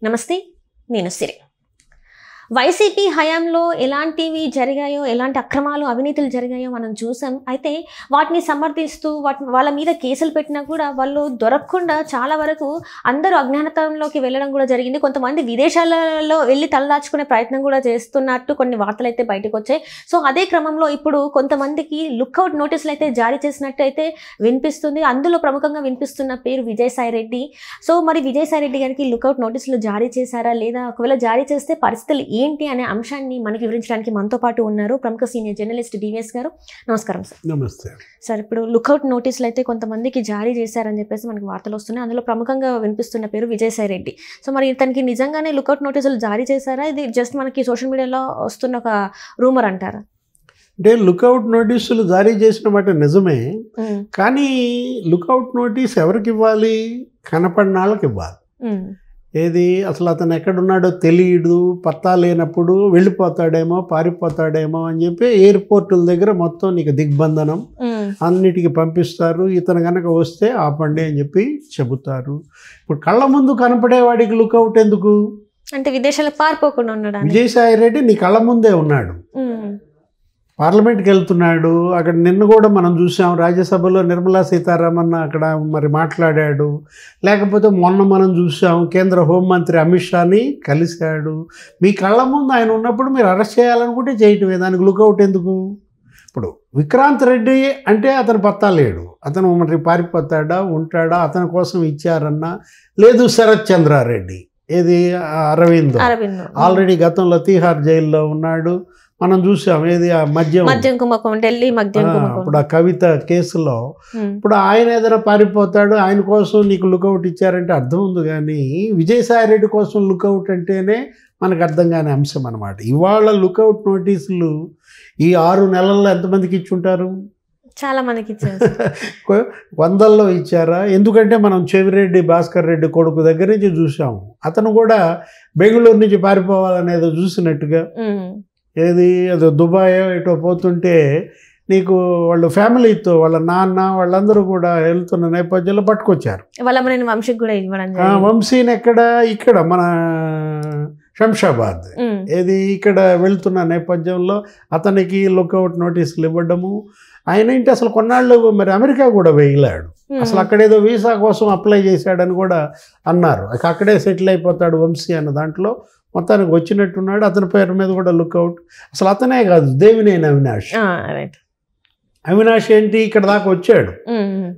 నమస్తే, నేను సిరి. వైసీపీ హయాంలో ఎలాంటివి జరిగాయో, ఎలాంటి అక్రమాలు అవినీతులు జరిగాయో మనం చూసాం. అయితే వాటిని సమర్థిస్తూ వాళ్ళ మీద కేసులు పెట్టినా కూడా వాళ్ళు దొరకకుండా చాలా వరకు అందరూ అజ్ఞానతంలోకి వెళ్ళడం కూడా జరిగింది. కొంతమంది విదేశాలలో వెళ్ళి తలదాచుకునే ప్రయత్నం కూడా చేస్తున్నట్టు కొన్ని వార్తలు అయితే బయటకు వచ్చాయి. సో అదే క్రమంలో ఇప్పుడు కొంతమందికి లుక్అవుట్ నోటీసులు అయితే జారీ చేసినట్టు అయితే వినిపిస్తుంది. అందులో ప్రముఖంగా వినిపిస్తున్న పేరు విజయసాయి రెడ్డి. సో మరి విజయసాయి రెడ్డి గారికి లుక్అవుట్ నోటీసులు జారీ చేశారా లేదా, ఒకవేళ జారీ చేస్తే పరిస్థితులు ఏంటి అనే అంశాన్ని మనకి వివరించడానికి మనతో పాటు ఉన్నారు ప్రముఖ సీనియర్ జర్నలిస్ట్ డివిఎస్ గారు. నమస్కారం సార్. నమస్తే సార్. ఇప్పుడు లుక్అవుట్ నోటీసులు అయితే కొంతమందికి జారీ చేశారని చెప్పేసి మనకి వార్తలు వస్తున్నాయి. అందులో ప్రముఖంగా వినిపిస్తున్న పేరు విజయసాయి రెడ్డి. సో మరి ఇతనికి నిజంగానే లుక్అవుట్ నోటీసులు జారీ చేశారా, ఇది జస్ట్ మనకి సోషల్ మీడియాలో వస్తున్న ఒక రూమర్ అంటారా? అంటే లుక్అవుట్ నోటీసులు జారీ చేసిన మాట నిజమే, కానీ లుక్అవుట్ నోటీస్ ఎవరికి ఇవ్వాలి? కనపడిన వాళ్ళకి ఇవ్వాలి. ఏది అసలు అతను ఎక్కడున్నాడో తెలియదు, పత్తా లేనప్పుడు వెళ్ళిపోతాడేమో, పారిపోతాడేమో అని చెప్పి ఎయిర్పోర్టుల దగ్గర మొత్తం నీకు దిగ్బంధనం అన్నిటికీ పంపిస్తారు. ఇతను కనుక వస్తే ఆపండి అని చెప్పి చెబుతారు. ఇప్పుడు కళ్ళ ముందు కనపడేవాడికి లుక్అవుట్ ఎందుకు? అంటే విదేశాలకు పారిపోకుండా ఉన్నాడు. విజయసాయి రెడ్డి నీ కళ్ళ ముందే ఉన్నాడు, పార్లమెంట్కి వెళ్తున్నాడు. అక్కడ నిన్న కూడా మనం చూసాం, రాజ్యసభలో నిర్మలా సీతారామన్ అక్కడ మరి మాట్లాడాడు. లేకపోతే మొన్న మనం చూసాం, కేంద్ర హోంమంత్రి అమిత్ షాని కలిశాడు. మీ కళ్ళ ముందు ఆయన ఉన్నప్పుడు మీరు అరెస్ట్ చేయాలనుకుంటే చేయటమే, దానికి లుక్అవుట్ ఎందుకు? ఇప్పుడు విక్రాంత్ రెడ్డి అంటే అతను పత్తా లేడు, అతను మరి పారిపోతాడా ఉంటాడా, అతని కోసం ఇచ్చారన్నా లేదు. శరత్ చంద్రారెడ్డి ఏది అరవింద్ ఆల్రెడీ గతంలో తీహార్ జైల్లో ఉన్నాడు, మనం చూసాం. ఏది ఆ మద్యం కుంభకోణం, ఢిల్లీ మద్యం కుంభకోణం, ఇప్పుడు ఆ కవిత కేసులో ఇప్పుడు ఆయన ఏదైనా పారిపోతాడు, ఆయన కోసం నీకు లుక్అవుట్ ఇచ్చారంటే అర్థం ఉంది. కానీ విజయసాయి రెడ్డి కోసం లుక్అవుట్ అంటేనే మనకు అర్థం కాని అంశం అనమాట. ఇవాళ లుక్అవుట్ నోటీసులు ఈ 6 నెలల్లో ఎంతమందికి ఇచ్చుంటారు? చాలా మందికి ఇచ్చారు. వందల్లో ఇచ్చారా? ఎందుకంటే మనం చెవిరెడ్డి భాస్కర్ రెడ్డి కొడుకు దగ్గర నుంచి చూసాము, అతను కూడా బెంగళూరు నుంచి పారిపోవాలనేది చూసినట్టుగా. ఏది అది దుబాయ్ ఇటో పోతుంటే నీకు వాళ్ళు ఫ్యామిలీతో వాళ్ళ నాన్న వాళ్ళందరూ కూడా వెళ్తున్న నేపథ్యంలో పట్టుకొచ్చారు. వంశీని ఎక్కడ? ఇక్కడ మన శంషాబాద్ ఏది ఇక్కడ వెళ్తున్న నేపథ్యంలో అతనికి లుక్అవుట్ నోటీసులు ఇవ్వడము. ఆయన ఏంటి అసలు కొన్నాళ్ళు మరి అమెరికా కూడా వెళ్ళాడు, అసలు అక్కడేదో వీసా కోసం అప్లై చేశాడని కూడా అన్నారు. అక్కడే సెటిల్ అయిపోతాడు వంశీ అన్న దాంట్లో మొత్తానికి వచ్చినట్టున్నాడు. అతని పేరు మీద కూడా లుక్అవుట్. అసలు అతనే కాదు, దేవినేని అవినాష్ ఏంటి ఇక్కడ దాకా వచ్చాడు,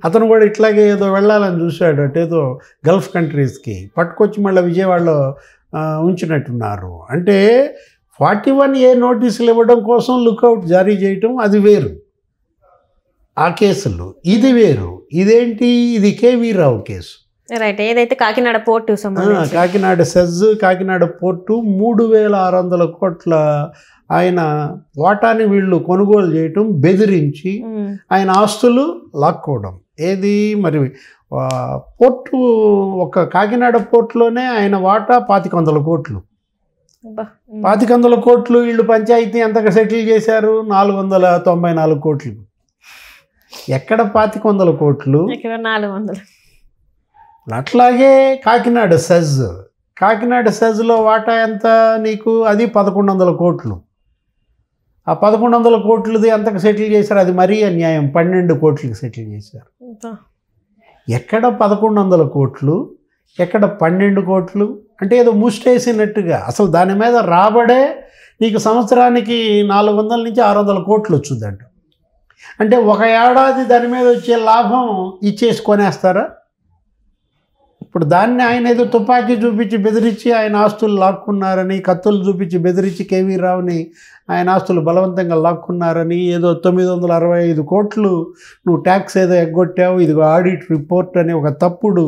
అతను కూడా ఇట్లాగే ఏదో వెళ్ళాలని చూశాడు, అటేదో గల్ఫ్ కంట్రీస్కి. పట్టుకొచ్చి మళ్ళీ విజయవాడలో ఉంచినట్టున్నారు. అంటే 41A నోటీసులు ఇవ్వడం కోసం లుక్అవుట్ జారీ చేయటం అది వేరు, ఆ కేసులు ఇది వేరు. ఇదేంటి? ఇది కేవీ రావు కేసు. రైట్. ఏదైతే Kakinada port, Kakinada SEZ, Kakinada port 3600 కోట్ల ఆయన వాటాని వీళ్ళు కొనుగోలు చేయటం, బెదిరించి ఆయన ఆస్తులు లాక్కోవడం. ఏది మరి పోర్టు, ఒక కాకినాడ పోర్టులోనే ఆయన వాటా 2500 కోట్లు. 2500 కోట్లు వీళ్ళు పంచాయతీ ఎంతగా సెటిల్ చేశారు? 494 కోట్లు. ఎక్కడ 2500 కోట్లు? 400. అట్లాగే కాకినాడ సెజ్, కాకినాడ సెజ్లో వాటా ఎంత నీకు? అది 1100 కోట్లు. ఆ 1100 కోట్లది ఎంతకు సెటిల్ చేశారు? అది మరీ అన్యాయం, 12 కోట్లకి సెటిల్ చేశారు. ఎక్కడ 1100 కోట్లు, ఎక్కడ 12 కోట్లు? అంటే ఏదో ముష్టేసినట్టుగా. అసలు దాని మీద రాబడే నీకు సంవత్సరానికి 400 నుంచి 600 కోట్లు వచ్చుద్దంట. అంటే ఒక ఏడాది దాని మీద వచ్చే లాభం ఇచ్చేసి కొనేస్తారా? ఇప్పుడు దాన్ని ఆయన ఏదో తుపాకీ చూపించి బెదిరించి ఆయన ఆస్తులు లాక్కున్నారని, కత్తులు చూపించి బెదిరించి కేవీ రావుని ఆయన ఆస్తులు బలవంతంగా లాక్కున్నారని, ఏదో 965 కోట్లు నువ్వు ట్యాక్స్ ఏదో ఎగ్గొట్టావు, ఇదిగో ఆడిట్ రిపోర్ట్ అని ఒక తప్పుడు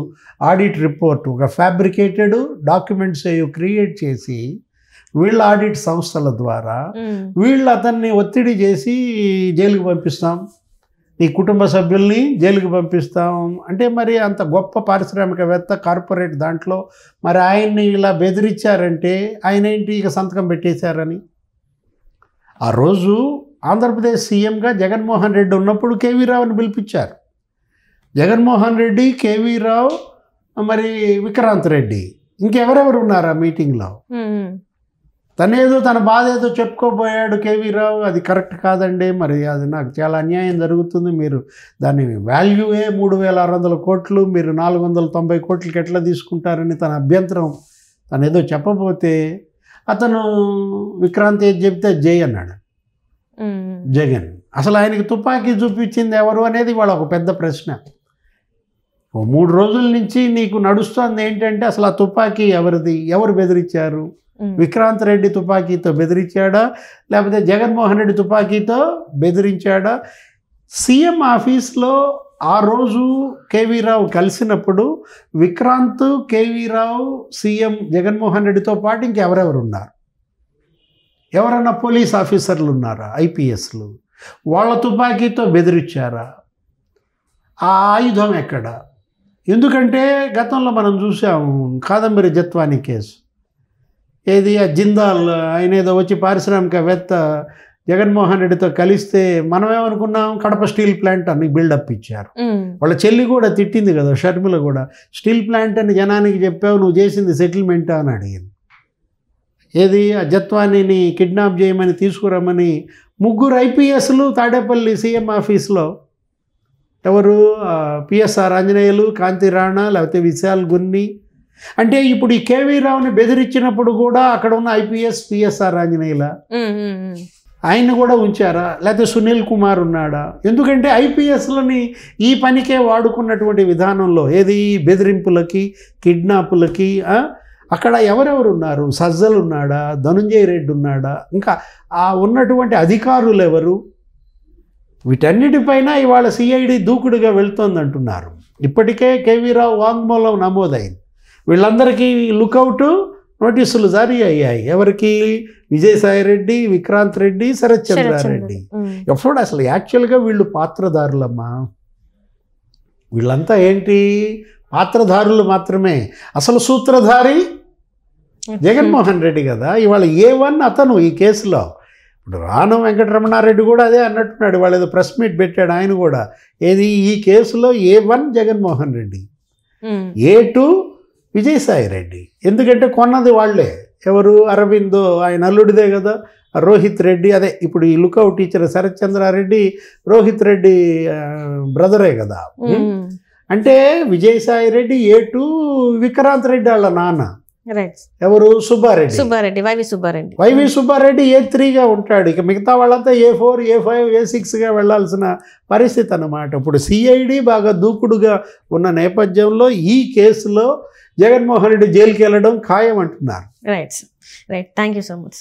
ఆడిట్ రిపోర్ట్, ఒక ఫ్యాబ్రికేటెడ్ డాక్యుమెంట్స్ క్రియేట్ చేసి వీళ్ళ ఆడిట్ సంస్థల ద్వారా వీళ్ళు అతన్ని ఒత్తిడి చేసి జైలుకి పంపిస్తాం, నీ కుటుంబ సభ్యుల్ని జైలుకి పంపిస్తాం అంటే, మరి అంత గొప్ప పారిశ్రామికవేత్త కార్పొరేట్ దాంట్లో మరి ఆయన్ని ఇలా బెదిరించారంటే ఆయన ఏంటి ఇక సంతకం పెట్టేశారని. ఆ రోజు ఆంధ్రప్రదేశ్ సీఎంగా జగన్మోహన్ రెడ్డి ఉన్నప్పుడు కేవీ రావుని పిలిపించారు. జగన్మోహన్ రెడ్డి, కేవీ రావు, మరి విక్రాంత్ రెడ్డి ఇంకెవరెవరు ఉన్నారు ఆ మీటింగ్లో? తనేదో తన బాధ ఏదో చెప్పుకోబోయాడు కేవీ రావు, అది కరెక్ట్ కాదండి, మరి అది నాకు చాలా అన్యాయం జరుగుతుంది, మీరు దాని వాల్యూయే 3600 కోట్లు, మీరు 490 కోట్లకి ఎట్లా తీసుకుంటారని తన అభ్యంతరం తను ఏదో చెప్పబోతే అతను విక్రాంత్ ఏది చెప్తే జై అన్నాడు జగన్. అసలు ఆయనకి తుపాకీ చూపించింది ఎవరు అనేది వాళ్ళ ఒక పెద్ద ప్రశ్న. ఓ 3 రోజుల నుంచి నీకు నడుస్తుంది ఏంటంటే అసలు ఆ తుపాకీ ఎవరిది, ఎవరు బెదిరించారు? విక్రాంత్ రెడ్డి తుపాకీతో బెదిరించాడా, లేకపోతే జగన్మోహన్ రెడ్డి తుపాకీతో బెదిరించాడా? సీఎం ఆఫీస్లో ఆ రోజు కేవీ రావు కలిసినప్పుడు విక్రాంత్, కేవీ రావు, సీఎం జగన్మోహన్ రెడ్డితో పాటు ఇంకెవరెవరు ఉన్నారు? ఎవరన్నా పోలీస్ ఆఫీసర్లు ఉన్నారా, ఐపీఎస్లు? వాళ్ళ తుపాకీతో బెదిరించారా? ఆ ఆయుధం ఎక్కడ? ఎందుకంటే గతంలో మనం చూసాము కాదంబరి జత్వాని కేసు, ఏది ఆ జిందాల్ ఆయన ఏదో వచ్చి పారిశ్రామికవేత్త జగన్మోహన్ రెడ్డితో కలిస్తే మనమేమనుకున్నాం, కడప స్టీల్ ప్లాంట్ అని బిల్డప్ ఇచ్చారు. వాళ్ళ చెల్లి కూడా తిట్టింది కదా, షర్మిల కూడా, స్టీల్ ప్లాంట్ అని జనానికి చెప్పావు, నువ్వు చేసింది సెటిల్మెంట్ అని అడిగింది. ఏది ఆ జత్వానీని కిడ్నాప్ చేయమని తీసుకురమ్మని 3 ఐపీఎస్లు తాడేపల్లి సీఎం ఆఫీస్లో, ఎవరు పిఎస్ఆర్ ఆంజనేయులు, కాంతి రాణా, లేకపోతే విశాల్ గున్ని. అంటే ఇప్పుడు ఈ కేవీ రావుని బెదిరించినప్పుడు కూడా అక్కడ ఉన్న ఐపీఎస్ పిఎస్ఆర్ ఆంజనేయుల ఆయన కూడా ఉంచారా, లేకపోతే సునీల్ కుమార్ ఉన్నాడా? ఎందుకంటే ఐపీఎస్లని ఈ పనికే వాడుకున్నటువంటి విధానంలో, ఏది బెదిరింపులకి, కిడ్నాపులకి, అక్కడ ఎవరెవరు ఉన్నారు? సజ్జలు ఉన్నాడా, ధనుంజయ రెడ్డి ఉన్నాడా, ఇంకా ఆ ఉన్నటువంటి అధికారులు ఎవరు? వీటన్నిటిపైన ఇవాళ సిఐడి దూకుడుగా వెళ్తోంది అంటున్నారు. ఇప్పటికే కేవీ రావు వాంగ్మూలం నమోదైంది. వీళ్ళందరికీ లుకౌట్ నోటీసులు జారీ అయ్యాయి. ఎవరికి? విజయసాయిరెడ్డి, విక్రాంత్ రెడ్డి, శరత్ చంద్రారెడ్డి. ఎప్పుడు అసలు యాక్చువల్గా వీళ్ళు పాత్రధారులమ్మా. వీళ్ళంతా ఏంటి? పాత్రధారులు మాత్రమే. అసలు సూత్రధారి జగన్మోహన్ రెడ్డి కదా. ఇవాళ A1 అతను ఈ కేసులో. ఇప్పుడు రానం వెంకటరమణారెడ్డి కూడా అదే అన్నట్టున్నాడు, వాళ్ళు ఏదో ప్రెస్ మీట్ పెట్టాడు ఆయన కూడా. ఏది ఈ కేసులో A1 జగన్మోహన్ రెడ్డి, A2 విజయసాయి రెడ్డి. ఎందుకంటే కొన్నది వాళ్ళే. ఎవరు? అరవిందో ఆయన అల్లుడిదే కదా, రోహిత్ రెడ్డి. అదే ఇప్పుడు ఈ లుకౌట్ టీచర్ శరత్ చంద్రారెడ్డి రోహిత్ రెడ్డి బ్రదరే కదా. అంటే విజయసాయి రెడ్డి A2, విక్రాంత్ రెడ్డి వాళ్ళ నాన్న ఎవరు? సుబ్బారెడ్డి, వైవి సుబ్బారెడ్డి A3గా ఉంటాడు. ఇక మిగతా వాళ్ళంతా A4, A5, A6గా వెళ్లాల్సిన పరిస్థితి అన్నమాట. ఇప్పుడు సిఐడి బాగా దూకుడుగా ఉన్న నేపథ్యంలో ఈ కేసులో జగన్మోహన్ రెడ్డి జైలుకి వెళ్ళడం ఖాయం అంటున్నారు. Right. Thank you so much.